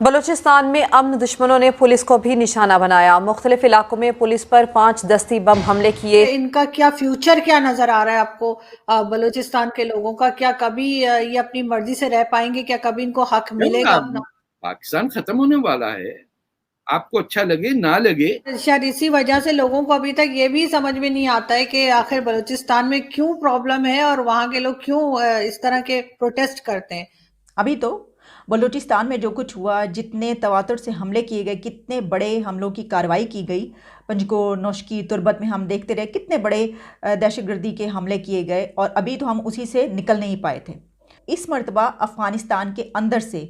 बलूचिस्तान में अमन दुश्मनों ने पुलिस को भी निशाना बनाया। मुख्तलिफ इलाकों में पुलिस पर 5 दस्ती बम हमले किए। इनका क्या फ्यूचर क्या नजर आ रहा है आपको? बलूचिस्तान के लोगों का क्या कभी ये अपनी मर्जी से रह पाएंगे? क्या कभी इनको हक मिलेगा अपना? पाकिस्तान खत्म होने वाला है, आपको अच्छा लगे ना लगे। शायद इसी वजह से लोगों को अभी तक ये भी समझ में नहीं आता है कि आखिर बलूचिस्तान में क्यों प्रॉब्लम है और वहां के लोग क्यों इस तरह के प्रोटेस्ट करते हैं। अभी तो बलूचिस्तान में जो कुछ हुआ, जितने तवातुर से हमले किए गए, कितने बड़े हमलों की कार्रवाई की गई, पंजकोर, नौशकी, तुर्बत में हम देखते रहे कितने बड़े दहशतगर्दी के हमले किए गए और अभी तो हम उसी से निकल नहीं पाए थे। इस मरतबा अफ़गानिस्तान के अंदर से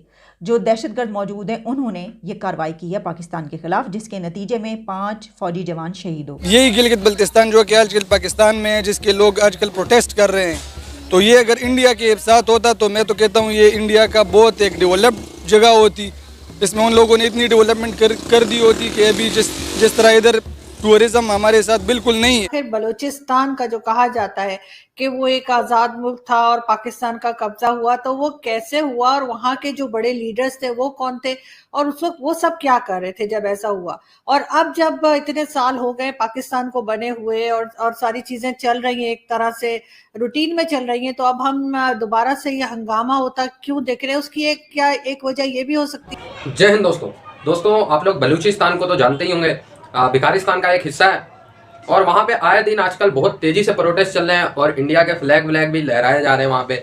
जो दहशतगर्द मौजूद हैं उन्होंने ये कार्रवाई की है पाकिस्तान के ख़िलाफ़, जिसके नतीजे में 5 फ़ौजी जवान शहीद हो गए। यही गिलगित बल्तिस्तान जो कि आजकल पाकिस्तान में है, जिसके लोग आजकल प्रोटेस्ट कर रहे हैं, तो ये अगर इंडिया के साथ होता तो मैं तो कहता हूँ ये इंडिया का बहुत एक डेवलप्ड जगह होती। इसमें उन लोगों ने इतनी डेवलपमेंट कर दी होती कि अभी जिस तरह इधर टूरिज्म हमारे साथ बिल्कुल नहीं है। फिर बलूचिस्तान का जो कहा जाता है कि वो एक आज़ाद मुल्क था और पाकिस्तान का कब्जा हुआ, तो वो कैसे हुआ और वहाँ के जो बड़े लीडर्स थे वो कौन थे और उस वक्त वो सब क्या कर रहे थे जब ऐसा हुआ? और अब जब इतने साल हो गए पाकिस्तान को बने हुए और सारी चीजें चल रही हैं, एक तरह से रूटीन में चल रही हैं, तो अब हम दोबारा से ये हंगामा होता क्यों देख रहे हैं? उसकी एक वजह ये भी हो सकती है। जय हिंद दोस्तों, आप लोग बलूचिस्तान को तो जानते ही होंगे, भिखारिस्तान का एक हिस्सा है और वहाँ पे आए दिन आजकल बहुत तेज़ी से प्रोटेस्ट चल रहे हैं और इंडिया के फ्लैग व्लैग भी लहराए जा रहे हैं वहाँ पे।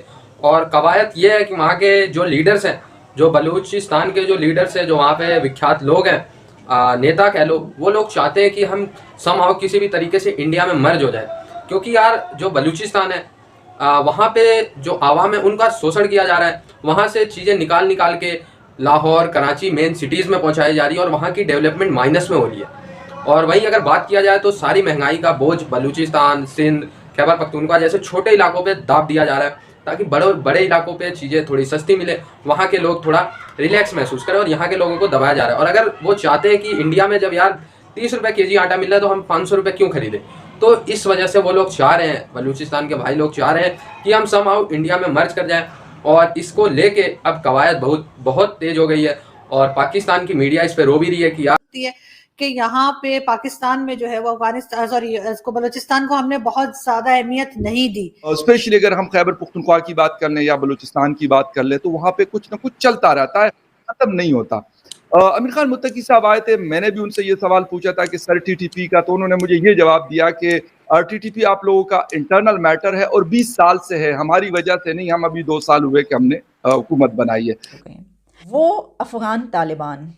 और कवायद ये है कि वहाँ के जो लीडर्स हैं, जो बलूचिस्तान के जो लीडर्स हैं, जो वहाँ पे विख्यात लोग हैं, नेता कह लो, वो लोग चाहते हैं कि हम समहाउ किसी भी तरीके से इंडिया में मर्ज हो जाए, क्योंकि यार जो बलूचिस्तान है वहाँ पे जो आवाम है उनका शोषण किया जा रहा है। वहाँ से चीज़ें निकाल के लाहौर, कराची, मेन सिटीज़ में पहुँचाई जा रही है और वहाँ की डेवलपमेंट माइनस में हो रही है। और वहीं अगर बात किया जाए तो सारी महंगाई का बोझ बलूचिस्तान, सिंध, खैबर पख्तूनख्वा जैसे छोटे इलाकों पे दाब दिया जा रहा है, ताकि बड़े इलाकों पे चीज़ें थोड़ी सस्ती मिले, वहाँ के लोग थोड़ा रिलैक्स महसूस करें और यहाँ के लोगों को दबाया जा रहा है। और अगर वो चाहते हैं कि इंडिया में जब यार 30 रुपये kg आटा मिल रहा है तो हम 500 रुपये क्यों खरीदें, तो इस वजह से वो लोग चाह रहे हैं, बलूचिस्तान के भाई लोग चाह रहे हैं कि हम समहाउ इंडिया में मर्ज कर जाएँ। और इसको लेके अब कवायद बहुत तेज हो गई है और पाकिस्तान की मीडिया इस पे रो भी रही है कि यार कि यहाँ पे पाकिस्तान में जो है वो अफगानिस्तान इसको बलूचिस्तान को हमने बहुत ज्यादा अहमियत नहीं दी। स्पेशली अगर हम खैबर पख्तूनख्वा की बात कर लें या बलूचिस्तान की बात कर लें तो वहाँ पे कुछ ना कुछ चलता रहता है, खत्म नहीं होता। आमिर खान मुत्तकी साहब आए थे, मैंने भी उनसे ये सवाल पूछा था कि सर TTP का, तो उन्होंने मुझे ये जवाब दिया कि TTP आप लोगों का इंटरनल मैटर है और 20 साल से है, हमारी वजह से नहीं, हम अभी 2 साल हुए कि हमने हुकूमत बनाई है। वो अफगान तालिबान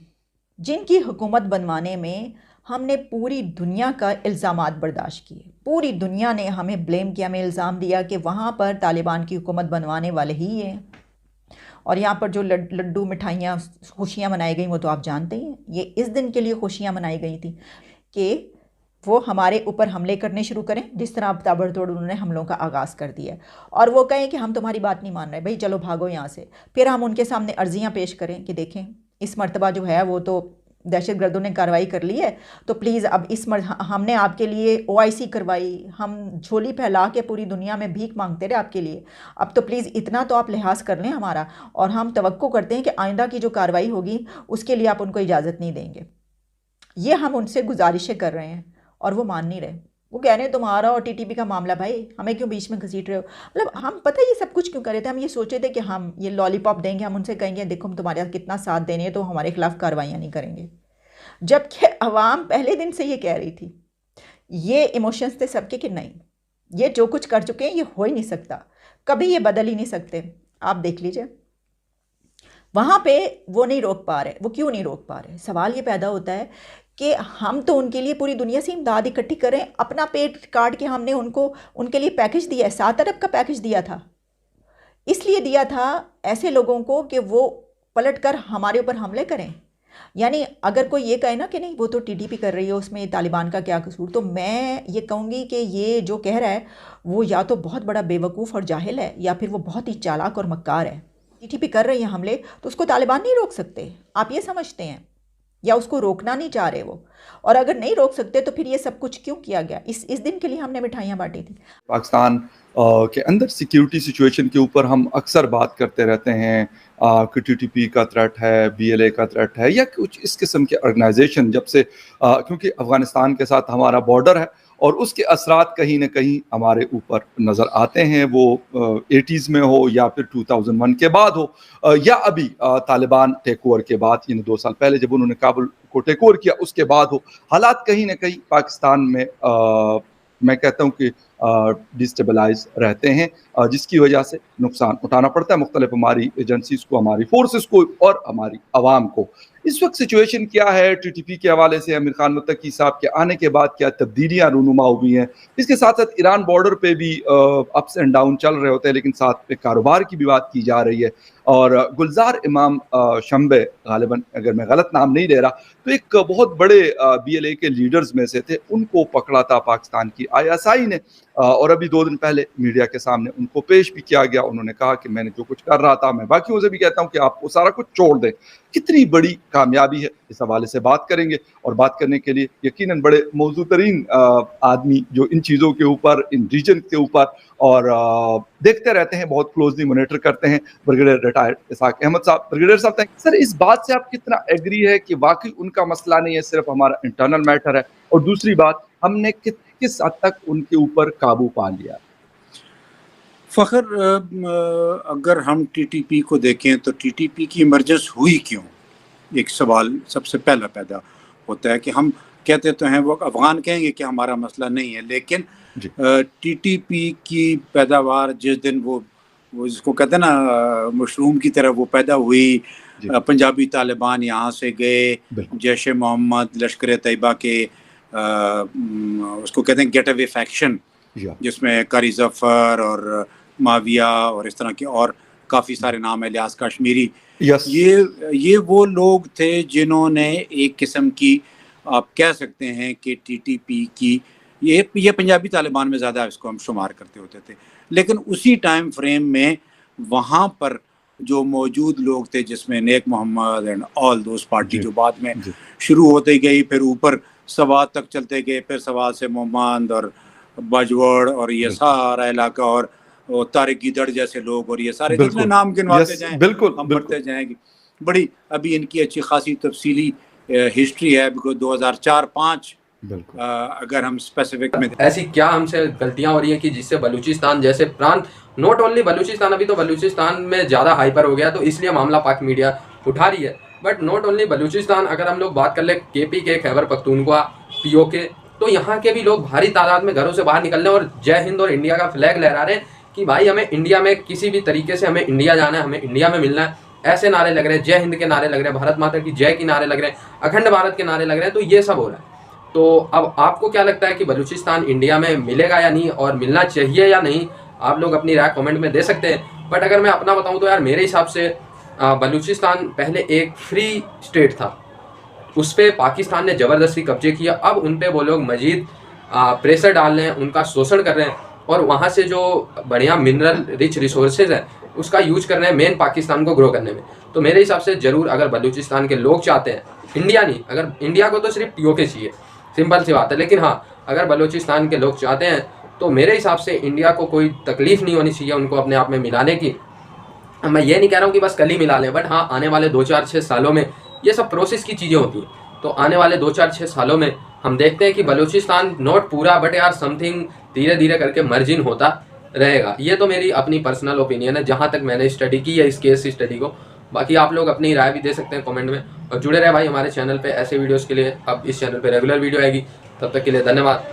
जिनकी हुकूमत बनवाने में हमने पूरी दुनिया का इल्ज़ामात बर्दाश्त किए, पूरी दुनिया ने हमें ब्लेम किया, हमें इल्ज़ाम दिया कि वहाँ पर तालिबान की हुकूमत बनवाने वाले ही हैं। और यहाँ पर जो लड्डू मिठाइयाँ खुशियाँ मनाई गई वो तो आप जानते ही हैं। ये इस दिन के लिए खुशियाँ मनाई गई थी कि वो हमारे ऊपर हमले करने शुरू करें, जिस तरह अब ताबड़तोड़ उन्होंने हमलों का आगाज़ कर दिया है। और वो कहें कि हम तुम्हारी बात नहीं मान रहे, भाई चलो भागो यहाँ से। फिर हम उनके सामने अर्जियाँ पेश करें कि देखें इस मरतबा जो है वो तो दहशतगर्दों ने कार्रवाई कर ली है, तो प्लीज़ अब हमने आपके लिए OIC करवाई, हम झोली फैला के पूरी दुनिया में भीख मांगते रहे आपके लिए, अब तो प्लीज़ इतना तो आप लिहाज कर लें हमारा, और हम तवक्को करते हैं कि आइंदा की जो कार्रवाई होगी उसके लिए आप उनको इजाज़त नहीं देंगे। ये हम उनसे गुजारिशें कर रहे हैं और वो मान नहीं रहे। वो कह रहे हैं तुम्हारा और TTP का मामला, भाई हमें क्यों बीच में घसीट रहे हो। मतलब हम पता है ये सब कुछ क्यों कर रहे थे, हम ये सोचे थे कि हम ये लॉलीपॉप देंगे, हम उनसे कहेंगे देखो हम तुम्हारे साथ कितना साथ देने हैं तो हमारे खिलाफ कार्रवाइयाँ नहीं करेंगे। जबकि अवाम पहले दिन से ये कह रही थी, ये इमोशंस थे सबके कि नहीं, ये जो कुछ कर चुके हैं ये हो ही नहीं सकता, कभी ये बदल ही नहीं सकते। आप देख लीजिए वहाँ पे वो नहीं रोक पा रहे। वो क्यों नहीं रोक पा रहे? सवाल ये पैदा होता है कि हम तो उनके लिए पूरी दुनिया से इमदाद इकट्ठी करें, अपना पेट काट के हमने उनके लिए पैकेज दिया है, 7 अरब का पैकेज दिया था। इसलिए दिया था ऐसे लोगों को कि वो पलट कर हमारे ऊपर हमले करें। यानी अगर कोई ये कहे ना कि नहीं वो तो TTP कर रही है, उसमें तालिबान का क्या कसूर, तो मैं ये कहूँगी कि ये जो कह रहा है वो या तो बहुत बड़ा बेवकूफ़ और जाहिल है या फिर वो बहुत ही चालाक और मक्कार है। TTP कर रही है हमले तो उसको तालिबान नहीं रोक सकते, आप ये समझते हैं? या उसको रोकना नहीं चाह रहे वो? और अगर नहीं रोक सकते तो फिर ये सब कुछ क्यों किया गया? इस दिन के लिए हमने मिठाइयाँ बांटी थी। पाकिस्तान के अंदर सिक्योरिटी सिचुएशन के ऊपर हम अक्सर बात करते रहते हैं कि टीटीपी का थ्रेट है, बीएलए का थ्रेट है या कुछ इस किस्म के ऑर्गेनाइजेशन जब से क्योंकि अफगानिस्तान के साथ हमारा बॉर्डर है और उसके असरात कहीं ना कहीं हमारे ऊपर नज़र आते हैं, वो 80s में हो या फिर 2001 के बाद हो या अभी तालिबान टेक ओवर के बाद, यानी 2 साल पहले जब उन्होंने काबुल को टेक ओवर किया उसके बाद हो। हालात कहीं ना कहीं पाकिस्तान में मैं कहता हूँ कि डिस्टेबलाइज रहते हैं, जिसकी वजह से नुकसान उठाना पड़ता है मुख्तलिफ हमारी एजेंसीज को, हमारी फोर्सेस को और हमारी आवाम को। इस वक्त सिचुएशन क्या है टीटीपी के हवाले से, आमिर खान मुत्तकी साहब के आने के बाद क्या तब्दीलियां रूनुमा हुई हैं, इसके साथ साथ ईरान बॉर्डर पे भी अप्स एंड डाउन चल रहे होते हैं, लेकिन साथ पे कारोबार की भी बात की जा रही है। और गुलजार इमाम शंबे, गालिबन अगर मैं गलत नाम नहीं ले रहा, तो एक बहुत बड़े बीएलए के लीडर्स में से थे, उनको पकड़ा था पाकिस्तान की आईएसआई ने और अभी 2 दिन पहले मीडिया के सामने उनको पेश भी किया गया। उन्होंने कहा कि मैंने जो कुछ कर रहा था, मैं बाकियों से भी कहता हूं कि आप वो सारा कुछ छोड़ दें। कितनी बड़ी कामयाबी है, इस हवाले से बात करेंगे और बात करने के लिए यकीनन बड़े मौजूद तरीन आदमी जो इन चीज़ों के ऊपर, इन रीजन के ऊपर और देखते रहते हैं, बहुत क्लोजली मॉनिटर करते हैं, ब्रिगेडियर रिटायर्ड इसाक अहमद साहब। ब्रिगेडियर साहब, सर इस बात से आप कितना एग्री है कि वाकई उनका मसला नहीं है, सिर्फ हमारा इंटरनल मैटर है, और दूसरी बात हमने किस हद तक उनके ऊपर काबू पा लिया? फ़खर, अगर हम टीटीपी को देखें तो टीटीपी की इमरजेंस हुई क्यों, एक सवाल सबसे पहला पैदा होता है कि हम कहते तो हैं, वो अफ़गान कहेंगे कि हमारा मसला नहीं है, लेकिन टीटीपी की पैदावार जिस दिन वो जिसको कहते हैं ना मशरूम की तरह वो पैदा हुई, पंजाबी तालिबान यहाँ से गए, जैश मोहम्मद, लश्कर तैयबा के उसको कहते हैं गेट अवे फैक्शन, जिसमें कारी जफ़र और माविया और इस तरह के और काफ़ी सारे नाम है, लियास कश्मीरी, ये वो लोग थे जिन्होंने एक किस्म की, आप कह सकते हैं कि टीटीपी की ये पंजाबी तालिबान में ज़्यादा इसको हम शुमार करते होते थे, लेकिन उसी टाइम फ्रेम में वहाँ पर जो मौजूद लोग थे, जिसमें नेक मोहम्मद एंड ऑल दोस्त पार्टी जो बाद में शुरू होते गई, फिर ऊपर सवात तक चलते गए, फिर सवात से मोहम्मद और बजवड़ और ये सारा इलाका और तारिक गीदड़ जैसे लोग और ये सारे जितने नाम गिनवाते जाएं हम बढ़ते जाएंगे। बड़ी अभी इनकी अच्छी खासी तफसीली हिस्ट्री है, बिकॉज 2004-5 अगर हम स्पेसिफिक में ऐसी क्या हमसे गलतियां हो रही हैं कि जिससे बलूचिस्तान जैसे प्रांत, नॉट ओनली बलूचिस्तान, अभी तो बलूचिस्तान में ज़्यादा हाइपर हो गया तो इसलिए मामला पाक मीडिया उठा रही है, बट नॉट ओनली बलूचिस्तान, अगर हम लोग बात कर ले केपी के, खैबर पख्तूनख्वा, पीओके, तो यहाँ के भी लोग भारी तादाद में घरों से बाहर निकल रहे हैं और जय हिंद और इंडिया का फ्लैग लहरा रहे हैं कि भाई हमें इंडिया में किसी भी तरीके से हमें इंडिया जाना है, हमें इंडिया में मिलना है। ऐसे नारे लग रहे हैं, जय हिंद के नारे लग रहे हैं, भारत माता की जय के नारे लग रहे हैं, अखंड भारत के नारे लग रहे हैं, तो ये सब हो रहा है। तो अब आपको क्या लगता है कि बलूचिस्तान इंडिया में मिलेगा या नहीं, और मिलना चाहिए या नहीं? आप लोग अपनी राय कमेंट में दे सकते हैं। बट अगर मैं अपना बताऊं तो यार मेरे हिसाब से बलूचिस्तान पहले एक फ्री स्टेट था, उस पर पाकिस्तान ने ज़बरदस्ती कब्जे किया, अब उन पर वो लोग मजीद प्रेशर डाल रहे हैं, उनका शोषण कर रहे हैं और वहाँ से जो बढ़िया मिनरल रिच रिसोर्सेज है उसका यूज कर रहे हैं मेन पाकिस्तान को ग्रो करने में। तो मेरे हिसाब से ज़रूर अगर बलूचिस्तान के लोग चाहते हैं, इंडिया नहीं, अगर इंडिया को तो सिर्फ पीओके चाहिए, सिंपल सी बात है, लेकिन हाँ अगर बलूचिस्तान के लोग चाहते हैं तो मेरे हिसाब से इंडिया को कोई तकलीफ़ नहीं होनी चाहिए उनको अपने आप में मिलाने की। मैं ये नहीं कह रहा हूँ कि बस कल ही मिला लें, बट हाँ आने वाले 2-4-6 सालों में ये सब प्रोसेस की चीज़ें होती हैं, तो आने वाले 2-4-6 सालों में हम देखते हैं कि बलूचिस्तान नॉट पूरा बट यार समथिंग धीरे धीरे करके मर्जिन होता रहेगा। ये तो मेरी अपनी पर्सनल ओपिनियन है जहाँ तक मैंने स्टडी की है इस केस स्टडी को। बाकी आप लोग अपनी राय भी दे सकते हैं कमेंट में, और जुड़े रहे भाई हमारे चैनल पे ऐसे वीडियोस के लिए। अब इस चैनल पे रेगुलर वीडियो आएगी, तब तक के लिए धन्यवाद।